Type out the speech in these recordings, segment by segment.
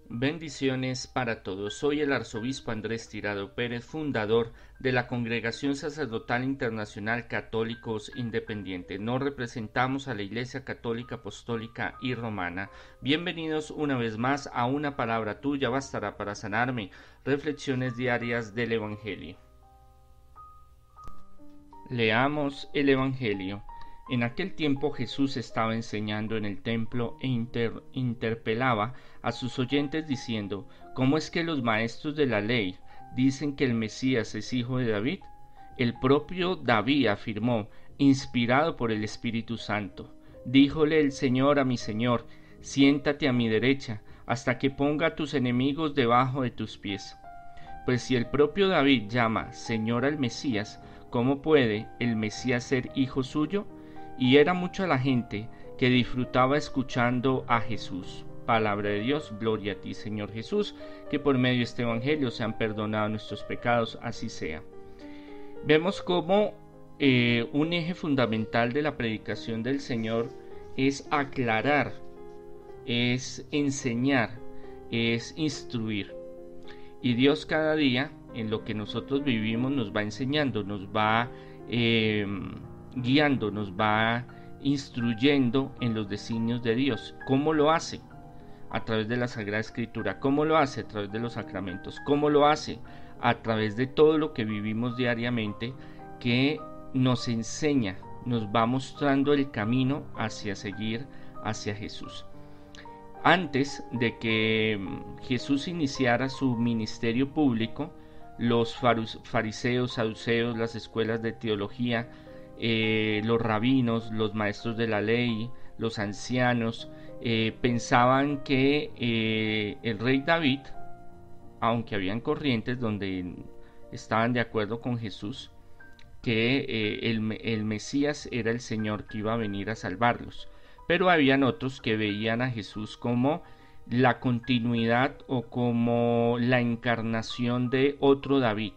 Bendiciones para todos. Soy el arzobispo Andrés Tirado Pérez, fundador de la Congregación Sacerdotal Internacional Católicos Independientes. Nos representamos a la Iglesia Católica Apostólica y Romana. Bienvenidos una vez más a Una Palabra Tuya Bastará para Sanarme, reflexiones diarias del Evangelio. Leamos el Evangelio. En aquel tiempo Jesús estaba enseñando en el templo e interpelaba a sus oyentes diciendo: ¿Cómo es que los maestros de la ley dicen que el Mesías es hijo de David? El propio David afirmó, inspirado por el Espíritu Santo: díjole el Señor a mi Señor: siéntate a mi derecha, hasta que ponga a tus enemigos debajo de tus pies. Pues si el propio David llama Señor al Mesías, ¿cómo puede el Mesías ser hijo suyo? Y era mucha la gente que disfrutaba escuchando a Jesús. Palabra de Dios, gloria a ti, Señor Jesús, que por medio de este Evangelio se han perdonado nuestros pecados, así sea. Vemos cómo un eje fundamental de la predicación del Señor es aclarar, es enseñar, es instruir. Y Dios cada día, en lo que nosotros vivimos, nos va enseñando, nos va guiando, nos va instruyendo en los designios de Dios. ¿Cómo lo hace? A través de la Sagrada Escritura. ¿Cómo lo hace? A través de los sacramentos. ¿Cómo lo hace? A través de todo lo que vivimos diariamente, que nos enseña, nos va mostrando el camino hacia seguir hacia Jesús. Antes de que Jesús iniciara su ministerio público, los fariseos, saduceos, las escuelas de teología, los rabinos, los maestros de la ley, los ancianos, pensaban que el rey David, aunque habían corrientes donde estaban de acuerdo con Jesús, que el Mesías era el Señor que iba a venir a salvarlos. Pero habían otros que veían a Jesús como la continuidad o como la encarnación de otro David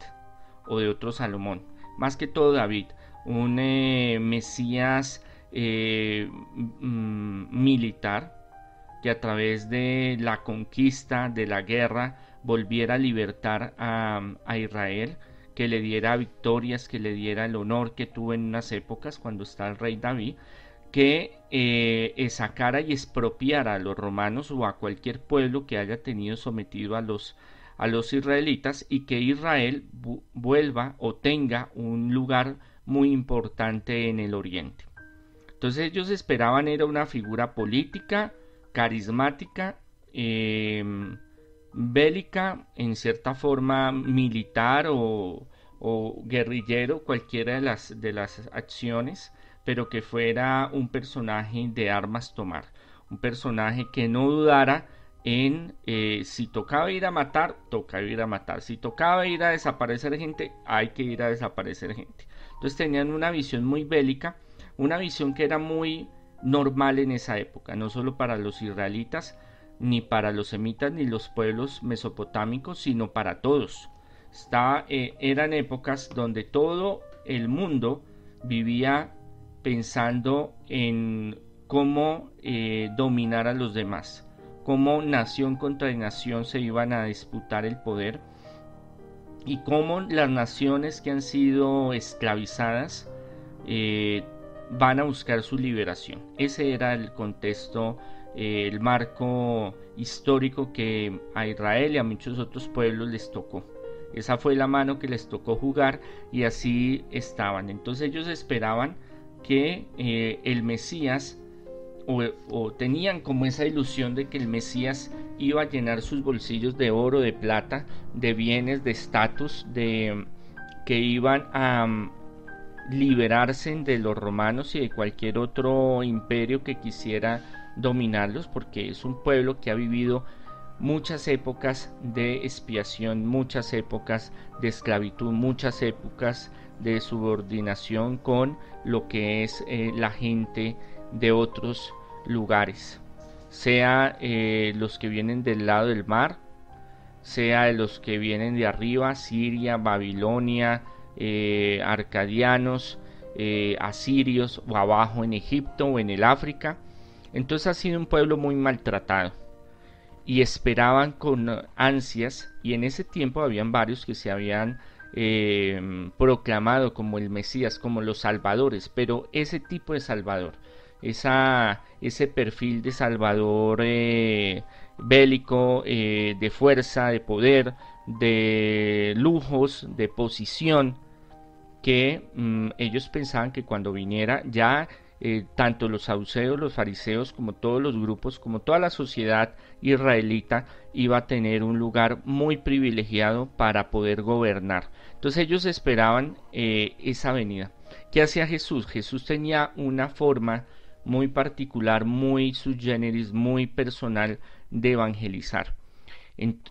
o de otro Salomón. Más que todo David, un Mesías militar que a través de la conquista, de la guerra, volviera a libertar a Israel, que le diera victorias, que le diera el honor que tuvo en unas épocas cuando está el rey David, que sacara y expropiara a los romanos o a cualquier pueblo que haya tenido sometido a los israelitas, y que Israel vuelva o tenga un lugar muy importante en el oriente. Entonces ellos esperaban era una figura política, carismática, bélica, en cierta forma militar o guerrillero, cualquiera de las acciones, pero que fuera un personaje de armas tomar, un personaje que no dudara en si tocaba ir a matar, tocaba ir a matar, si tocaba ir a desaparecer gente, hay que ir a desaparecer gente. Entonces tenían una visión muy bélica, una visión que era muy normal en esa época, no solo para los israelitas, ni para los semitas, ni los pueblos mesopotámicos, sino para todos. Eran épocas donde todo el mundo vivía pensando en cómo dominar a los demás, cómo nación contra nación se iban a disputar el poder, y cómo las naciones que han sido esclavizadas van a buscar su liberación. Ese era el contexto, el marco histórico que a Israel y a muchos otros pueblos les tocó. Esa fue la mano que les tocó jugar, y así estaban. Entonces ellos esperaban que el Mesías, o tenían como esa ilusión de que el Mesías iba a llenar sus bolsillos de oro, de plata, de bienes, de estatus, que iban a liberarse de los romanos y de cualquier otro imperio que quisiera dominarlos, porque es un pueblo que ha vivido muchas épocas de expiación, muchas épocas de esclavitud, muchas épocas de subordinación con lo que es la gente de otros lugares, sea los que vienen del lado del mar, sea de los que vienen de arriba, Siria, Babilonia, arcadianos, asirios, o abajo en Egipto o en el África. Entonces ha sido un pueblo muy maltratado. y esperaban con ansias, y en ese tiempo habían varios que se habían proclamado como el Mesías, como los salvadores, pero ese tipo de salvador, ese perfil de salvador bélico, de fuerza, de poder, de lujos, de posición, que ellos pensaban que cuando viniera ya tanto los saduceos, los fariseos, como todos los grupos, como toda la sociedad israelita, iba a tener un lugar muy privilegiado para poder gobernar. Entonces ellos esperaban esa venida. ¿Qué hacía Jesús? Jesús tenía una forma muy particular, muy sui generis, muy personal de evangelizar.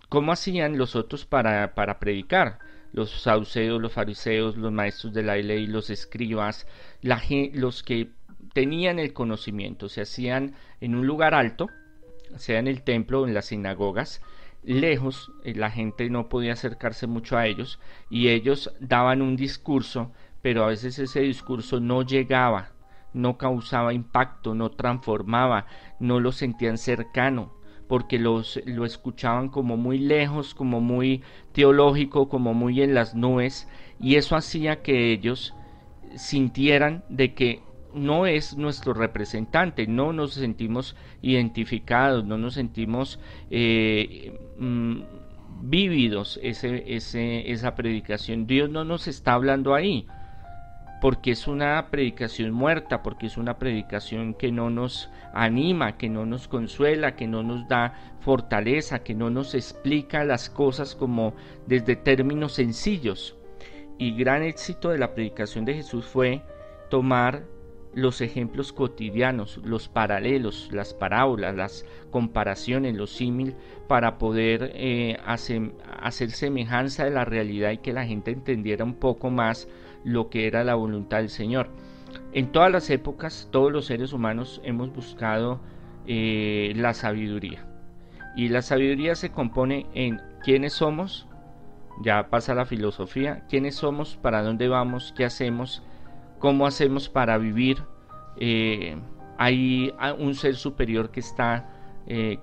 ¿Cómo hacían los otros para predicar? Los saduceos, los fariseos, los maestros de la ley, los escribas, los que tenían el conocimiento, se hacían en un lugar alto, sea en el templo o en las sinagogas, lejos, la gente no podía acercarse mucho a ellos, y ellos daban un discurso, pero a veces ese discurso no llegaba, no causaba impacto, no transformaba, no lo sentían cercano, porque lo escuchaban como muy lejos, como muy teológico, como muy en las nubes, y eso hacía que ellos sintieran de que no es nuestro representante, no nos sentimos identificados, no nos sentimos vívidos esa predicación. Dios no nos está hablando ahí, porque es una predicación muerta, porque es una predicación que no nos anima, que no nos consuela, que no nos da fortaleza, que no nos explica las cosas como desde términos sencillos. Y gran éxito de la predicación de Jesús fue tomar los ejemplos cotidianos, los paralelos, las parábolas, las comparaciones, los símil, para poder hacer semejanza de la realidad y que la gente entendiera un poco más lo que era la voluntad del Señor. En todas las épocas, todos los seres humanos hemos buscado la sabiduría, y la sabiduría se compone en quiénes somos, ya pasa la filosofía, quiénes somos, para dónde vamos, qué hacemos, cómo hacemos para vivir. Hay un ser superior que está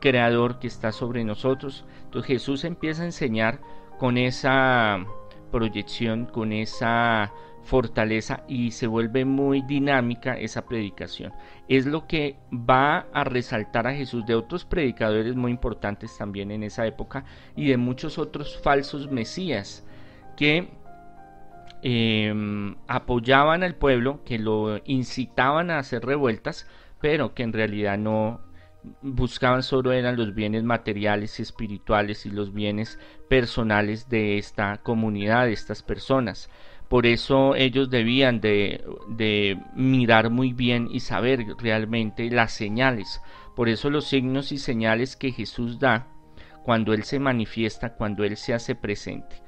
creador, que está sobre nosotros. Entonces Jesús empieza a enseñar con esa proyección, con esa fortaleza, y se vuelve muy dinámica esa predicación. Es lo que va a resaltar a Jesús de otros predicadores muy importantes también en esa época, y de muchos otros falsos mesías que apoyaban al pueblo, que lo incitaban a hacer revueltas, pero que en realidad no buscaban, solo eran los bienes materiales y espirituales y los bienes personales de esta comunidad, de estas personas. Por eso ellos debían de mirar muy bien y saber realmente las señales. Por eso los signos y señales que Jesús da cuando Él se manifiesta, cuando Él se hace presente.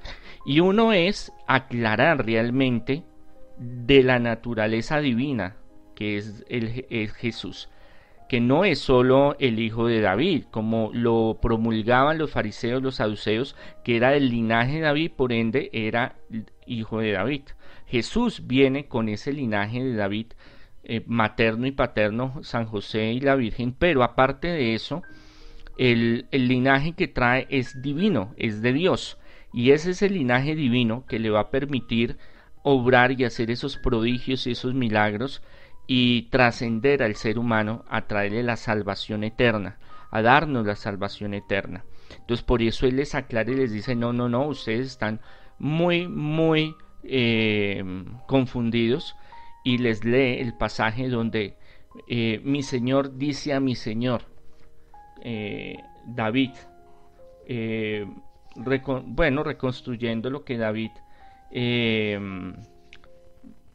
Y uno es aclarar realmente de la naturaleza divina que es Jesús, que no es solo el hijo de David, como lo promulgaban los fariseos, los saduceos, que era del linaje de David, por ende era hijo de David. Jesús viene con ese linaje de David, materno y paterno, San José y la Virgen, pero aparte de eso, el linaje que trae es divino, es de Dios, y ese es el linaje divino que le va a permitir obrar y hacer esos prodigios y esos milagros, y trascender al ser humano, a traerle la salvación eterna, a darnos la salvación eterna. Entonces por eso Él les aclara y les dice, no, ustedes están muy confundidos, y les lee el pasaje donde mi Señor dice a mi Señor, David, reconstruyendo lo que David,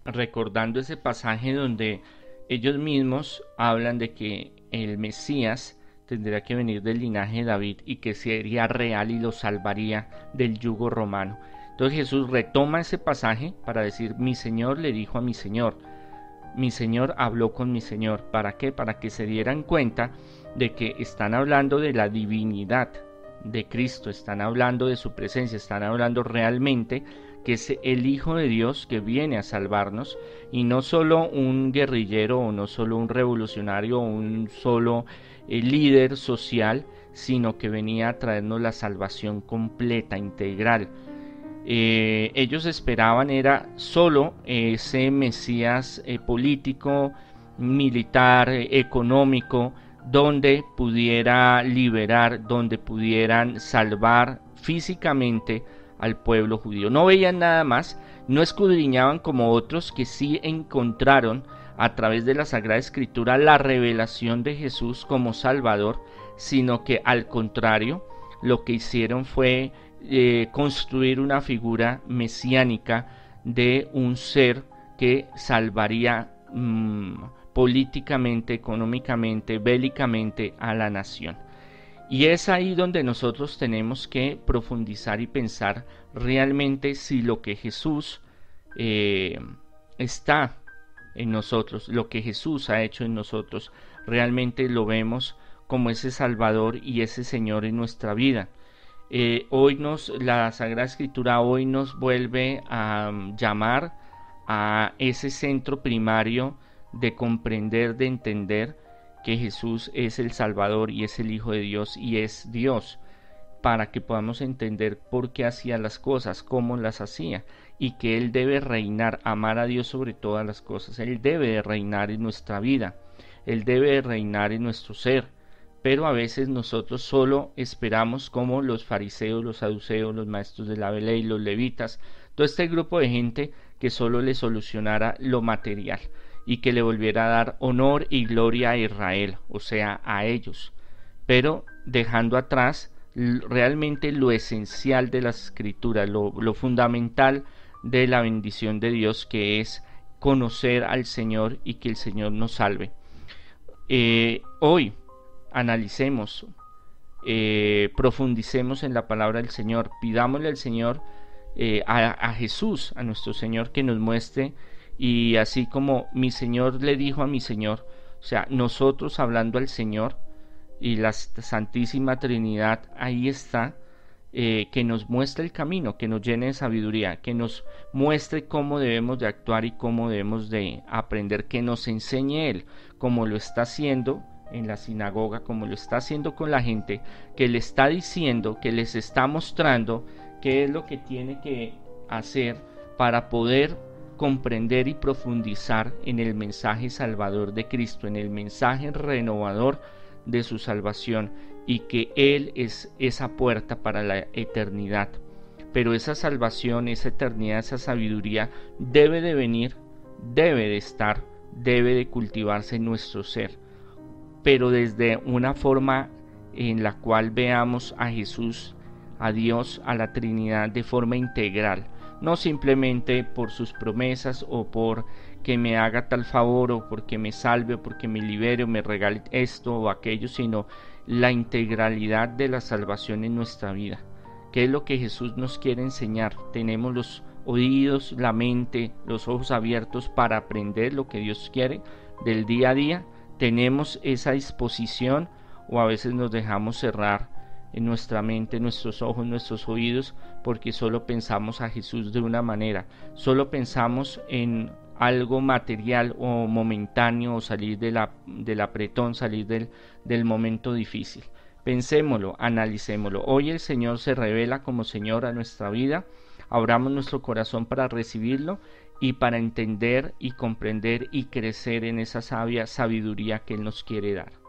recordando ese pasaje donde ellos mismos hablan de que el Mesías tendría que venir del linaje de David y que sería real y lo salvaría del yugo romano. Entonces Jesús retoma ese pasaje para decir, mi Señor le dijo a mi Señor habló con mi Señor. ¿Para qué? Para que se dieran cuenta de que están hablando de la divinidad de Cristo, están hablando de su presencia, están hablando realmente que es el Hijo de Dios que viene a salvarnos, y no solo un guerrillero, o no solo un revolucionario, o un solo líder social, sino que venía a traernos la salvación completa, integral. Ellos esperaban era solo ese Mesías político, militar, económico, donde pudiera liberar, donde pudieran salvar físicamente al pueblo judío. No veían nada más, no escudriñaban como otros que sí encontraron a través de la Sagrada Escritura la revelación de Jesús como Salvador, sino que al contrario, lo que hicieron fue construir una figura mesiánica de un ser que salvaría políticamente, económicamente, bélicamente a la nación. Y es ahí donde nosotros tenemos que profundizar y pensar realmente si lo que Jesús está en nosotros, lo que Jesús ha hecho en nosotros, realmente lo vemos como ese Salvador y ese Señor en nuestra vida. La Sagrada Escritura hoy nos vuelve a llamar a ese centro primario de comprender, de entender que Jesús es el Salvador y es el Hijo de Dios y es Dios, para que podamos entender por qué hacía las cosas, cómo las hacía, y que Él debe reinar, amar a Dios sobre todas las cosas. Él debe de reinar en nuestra vida, Él debe de reinar en nuestro ser, pero a veces nosotros solo esperamos, como los fariseos, los saduceos, los maestros de la ley, los levitas, todo este grupo de gente que solo le solucionara lo material y que le volviera a dar honor y gloria a Israel, o sea, a ellos, pero dejando atrás realmente lo esencial de las escrituras, lo fundamental de la bendición de Dios, que es conocer al Señor y que el Señor nos salve. Hoy analicemos, profundicemos en la palabra del Señor, pidámosle al Señor, a Jesús, a nuestro Señor, que nos muestre, y así como mi Señor le dijo a mi Señor, o sea, nosotros hablando al Señor y la Santísima Trinidad ahí está, que nos muestre el camino, que nos llene de sabiduría, que nos muestre cómo debemos de actuar y cómo debemos de aprender, que nos enseñe Él, como lo está haciendo en la sinagoga, como lo está haciendo con la gente, que le está diciendo, que les está mostrando qué es lo que tiene que hacer para poder comprender y profundizar en el mensaje salvador de Cristo, en el mensaje renovador de su salvación, y que Él es esa puerta para la eternidad. Pero esa salvación, esa eternidad, esa sabiduría debe de venir, debe de estar, debe de cultivarse en nuestro ser, pero desde una forma en la cual veamos a Jesús, a Dios, a la Trinidad de forma integral, no simplemente por sus promesas o por que me haga tal favor o porque me salve o porque me libere o me regale esto o aquello, sino la integralidad de la salvación en nuestra vida. ¿Qué es lo que Jesús nos quiere enseñar? Tenemos los oídos, la mente, los ojos abiertos para aprender lo que Dios quiere del día a día. Tenemos esa disposición, o a veces nos dejamos cerrar en nuestra mente, nuestros ojos, nuestros oídos, porque solo pensamos a Jesús de una manera, solo pensamos en algo material o momentáneo, o salir del apretón, salir del momento difícil. Pensémoslo, analicémoslo. Hoy el Señor se revela como Señor a nuestra vida. Abramos nuestro corazón para recibirlo y para entender y comprender y crecer en esa sabia sabiduría que Él nos quiere dar.